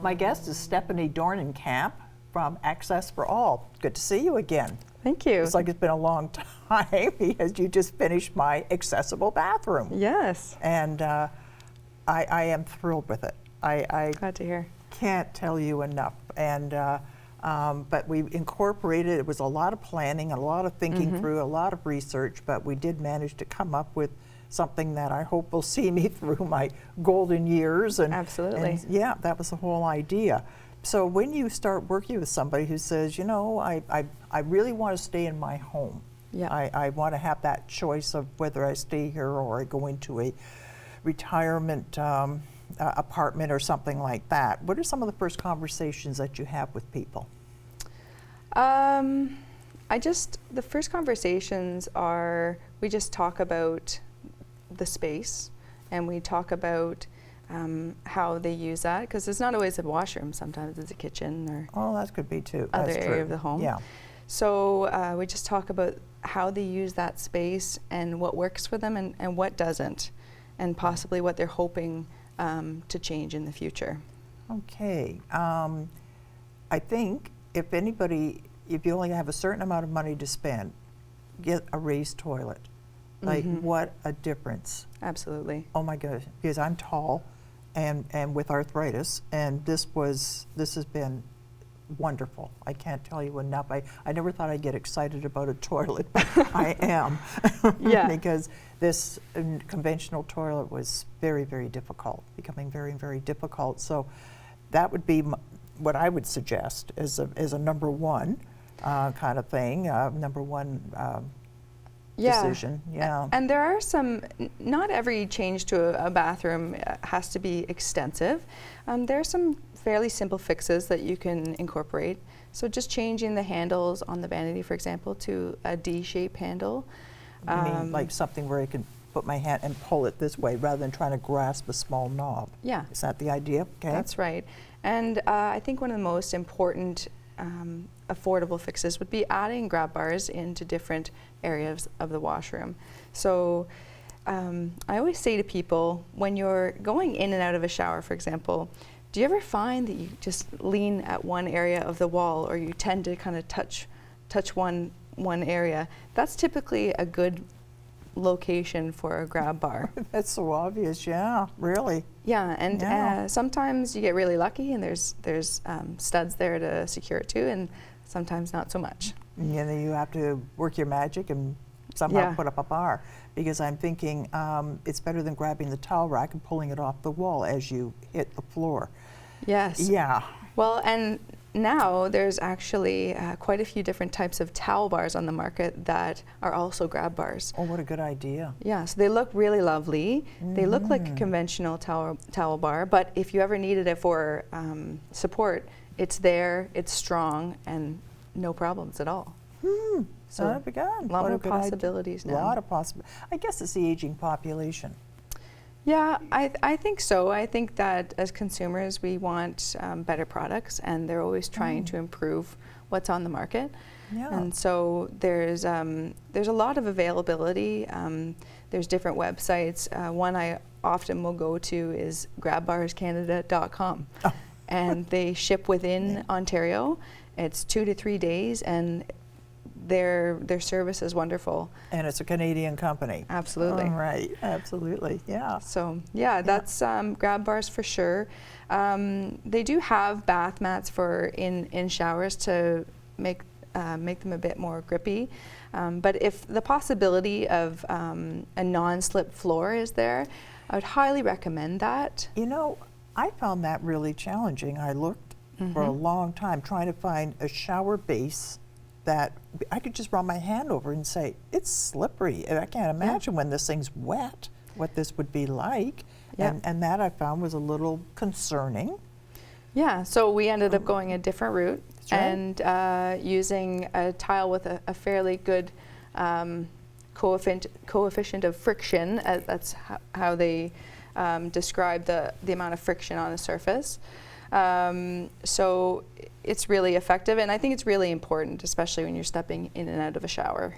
My guest is Stephanie Doornekamp from Access for All. Good to see you again. Thank you. It's like it's been a long time because you just finished my accessible bathroom. Yes. And I am thrilled with it. I Glad to hear. can't tell you enough. And but we incorporated, it was a lot of planning, a lot of thinking through, a lot of research, but we did manage to come up with something that I hope will see me through my golden years. And, Absolutely. and yeah, that was the whole idea. So when you start working with somebody who says, you know, I really want to stay in my home. Yeah. I want to have that choice of whether I stay here or I go into a retirement apartment or something like that. What are some of the first conversations that you have with people? The first conversations are, we just talk about the space and we talk about how they use that, because it's not always a washroom, sometimes it's a kitchen or that could be too. other That's area true. of the home. Yeah. So we just talk about how they use that space and what works for them and what doesn't, and possibly what they're hoping to change in the future. Okay. I think if you only have a certain amount of money to spend, get a raised toilet. Like, what a difference. Absolutely. Oh my gosh, because I'm tall and with arthritis, and this has been wonderful. I can't tell you enough. I never thought I'd get excited about a toilet, but I am. Yeah. Because this conventional toilet was very, very difficult, becoming very, very difficult. So that would be what I would suggest as a number one kind of thing, number one decision. Yeah. And there are not every change to a bathroom has to be extensive. There are some fairly simple fixes that you can incorporate. So just changing the handles on the vanity, for example, to a D-shaped handle. You mean like something where I can put my hand and pull it this way rather than trying to grasp a small knob? Yeah. Is that the idea? Okay. That's right. And I think one of the most important affordable fixes would be adding grab bars into different areas of the washroom. So I always say to people, when you're going in and out of a shower, for example, do you ever find that you just lean at one area of the wall, or you tend to kind of touch one area? That's typically a good location for a grab bar. That's so obvious. Yeah, really. Yeah, and sometimes you get really lucky and there's studs there to secure it to, and sometimes not so much. Yeah, then you have to work your magic and somehow put up a bar, because I'm thinking it's better than grabbing the towel rack and pulling it off the wall as you hit the floor. Yes. Yeah. Well, and now there's actually quite a few different types of towel bars on the market that are also grab bars. Oh, what a good idea. Yeah, so they look really lovely. They look like a conventional towel bar, but if you ever needed it for support, it's there, it's strong, and no problems at all. So a lot more possibilities now. A lot of possibilities. I guess it's the aging population. Yeah, I think so. I think that as consumers, we want better products, and they're always trying to improve what's on the market. Yeah. And so there's a lot of availability. There's different websites. One I often will go to is grabbarscanada.com. Oh. And they ship within Ontario. It's 2 to 3 days, and their service is wonderful. And it's a Canadian company. Absolutely. Right, absolutely, yeah. So yeah, that's grab bars for sure. They do have bath mats for in showers to make them a bit more grippy. But if the possibility of a non-slip floor is there, I would highly recommend that. You know, I found that really challenging. I looked for a long time trying to find a shower base that I could just run my hand over and say, it's slippery. And I can't imagine when this thing's wet what this would be like. Yeah. And that I found was a little concerning. Yeah, so we ended up going a different route. That's right. And using a tile with a fairly good coefficient of friction. That's how they describe the amount of friction on a surface. So it's really effective, and I think it's really important, especially when you're stepping in and out of a shower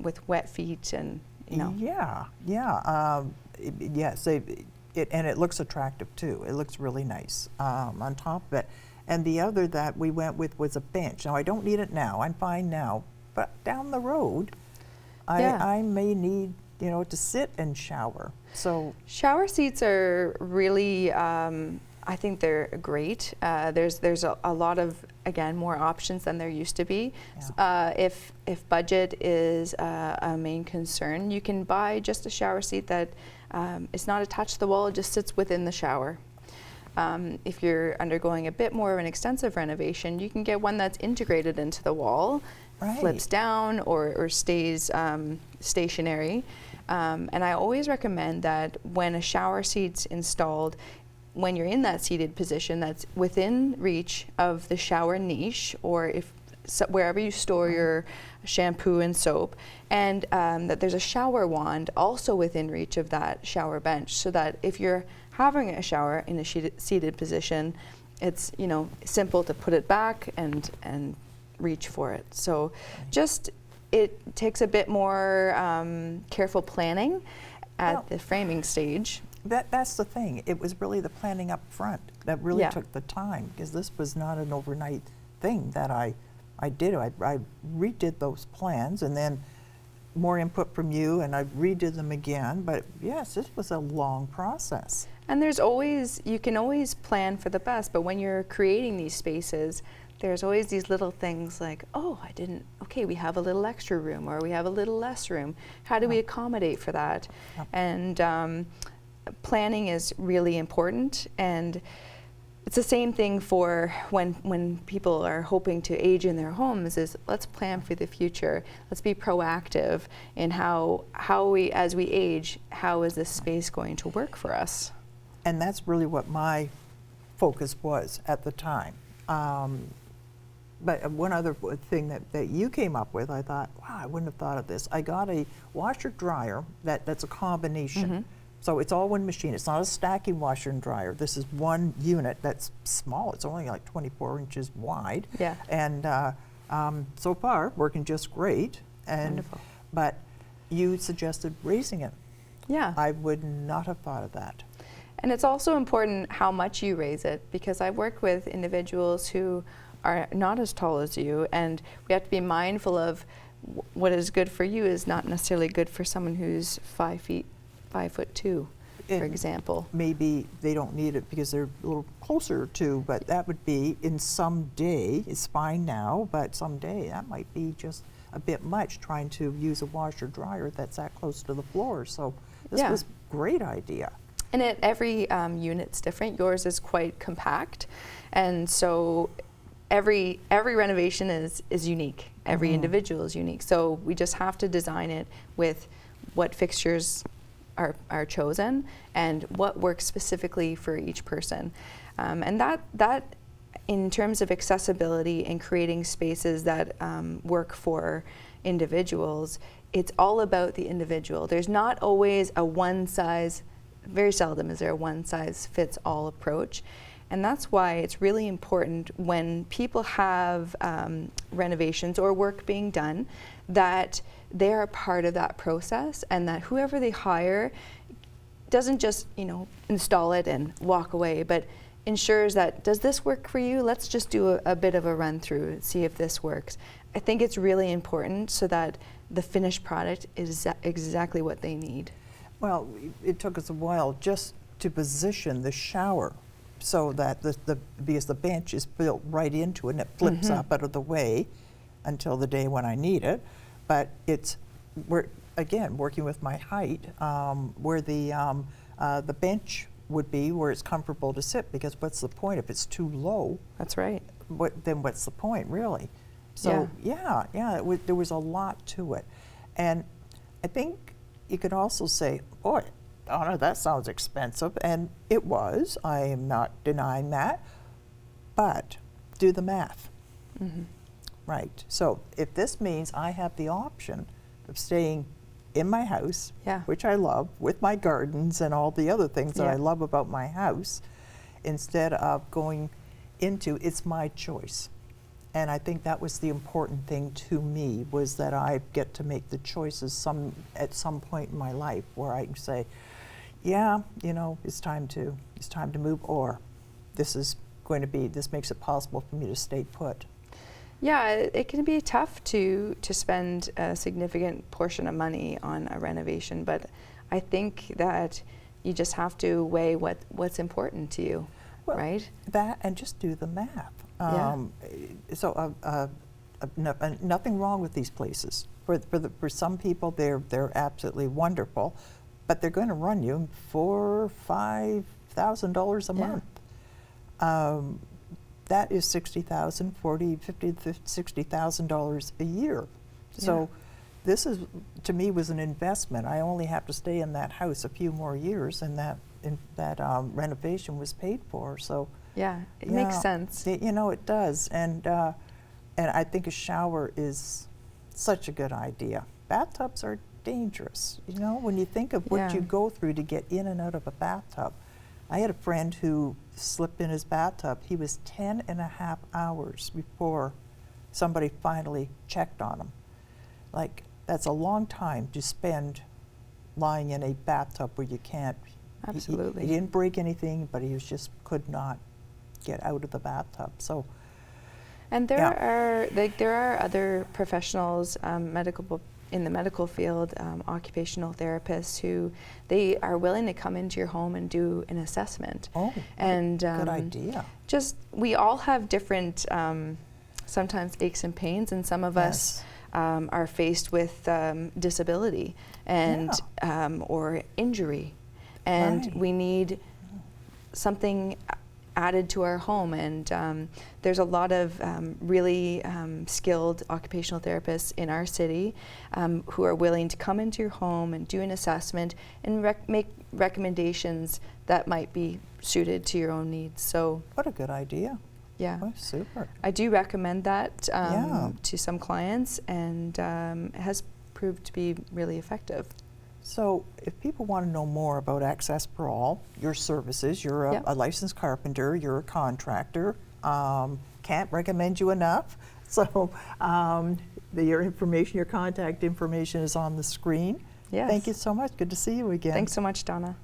with wet feet, and you know. Yeah. Yes. and it looks attractive too. It looks really nice on top of it. And the other that we went with was a bench. Now I don't need it now. I'm fine now. But down the road, I may need, you know, to sit and shower. So shower seats are really, I think they're great. There's a lot of, again, more options than there used to be. Yeah. If budget is a main concern, you can buy just a shower seat that is not attached to the wall. It just sits within the shower. If you're undergoing a bit more of an extensive renovation, you can get one that's integrated into the wall, flips down or stays stationary. And I always recommend that when a shower seat's installed, when you're in that seated position that's within reach of the shower niche, or wherever you store your shampoo and soap, and that there's a shower wand also within reach of that shower bench, so that if you're having a shower in a seated position, it's, you know, simple to put it back and reach for it. So just, it takes a bit more careful planning at the framing stage. That's the thing. It was really the planning up front that really took the time, because this was not an overnight thing that I did. I redid those plans, and then more input from you, and I redid them again. But yes, this was a long process. And you can always plan for the best, but when you're creating these spaces, there's always these little things like, okay, we have a little extra room, or we have a little less room. How do we accommodate for that? And planning is really important, and it's the same thing for when people are hoping to age in their homes. Is let's plan for the future. Let's be proactive in how we, as we age, how is this space going to work for us? And that's really what my focus was at the time. But one other thing that you came up with, I thought, wow, I wouldn't have thought of this. I got a washer dryer that's a combination. So it's all one machine. It's not a stacking washer and dryer. This is one unit that's small. It's only like 24 inches wide. Yeah. And so far, working just great. And, wonderful. But you suggested raising it. Yeah. I would not have thought of that. And it's also important how much you raise it, because I've worked with individuals who are not as tall as you, and we have to be mindful of what is good for you is not necessarily good for someone who's 5'2", for example. Maybe they don't need it because they're a little closer to, but that would be in some day. It's fine now, but someday that might be just a bit much trying to use a washer dryer that's that close to the floor. So this was a great idea. And every unit's different. Yours is quite compact, and so every renovation is unique. Every individual is unique. So we just have to design it with what fixtures are chosen and what works specifically for each person. And that in terms of accessibility and creating spaces that work for individuals, it's all about the individual. There's not always a very seldom is there a one-size-fits-all approach. And that's why it's really important when people have renovations or work being done, that they are part of that process, and that whoever they hire doesn't just, install it and walk away, but ensures that, does this work for you? Let's just do a bit of a run through, see if this works. I think it's really important so that the finished product is exactly what they need. Well, it took us a while just to position the shower so that because the bench is built right into it and it flips up out of the way until the day when I need it. But we're again working with my height, where the bench would be where it's comfortable to sit, because what's the point if it's too low? That's right. Then what's the point, really? So there was a lot to it. And I think you could also say, boy, Donna, that sounds expensive, and it was. I am not denying that, but do the math. Right. So if this means I have the option of staying in my house, which I love, with my gardens and all the other things that I love about my house, instead of going into, it's my choice. And I think that was the important thing to me, was that I get to make the choices at some point in my life where I can say, yeah, you know, it's time to move, or this makes it possible for me to stay put. Yeah, it can be tough to spend a significant portion of money on a renovation, but I think that you just have to weigh what's important to you, Well, right? That, and just do the math. Yeah. So nothing wrong with these places. For some people, they're absolutely wonderful, but they're going to run you $4,000-5,000 a month. That is $60,000, $60,000 a year. So this is, to me, was an investment. I only have to stay in that house a few more years, and that renovation was paid for. So Yeah, it makes sense. You know, it does, and I think a shower is such a good idea. Bathtubs are dangerous. You know, when you think of what you go through to get in and out of a bathtub. I had a friend who slipped in his bathtub. He was 10.5 hours before somebody finally checked on him. Like, that's a long time to spend lying in a bathtub where you can't. Absolutely. He didn't break anything, but he just could not get out of the bathtub. So. And there are other professionals, in the medical field, occupational therapists who they are willing to come into your home and do an assessment. Oh, and good idea. Just we all have different sometimes aches and pains, and some of us are faced with disability and or injury, and we need something added to our home, and there's a lot of really skilled occupational therapists in our city who are willing to come into your home and do an assessment and make recommendations that might be suited to your own needs. So what a good idea. Yeah. Oh, super. I do recommend that to some clients, and it has proved to be really effective. So if people want to know more about Access for All, your services, you're a licensed carpenter, you're a contractor, can't recommend you enough. So your information, your contact information is on the screen. Yes. Thank you so much. Good to see you again. Thanks so much, Donna.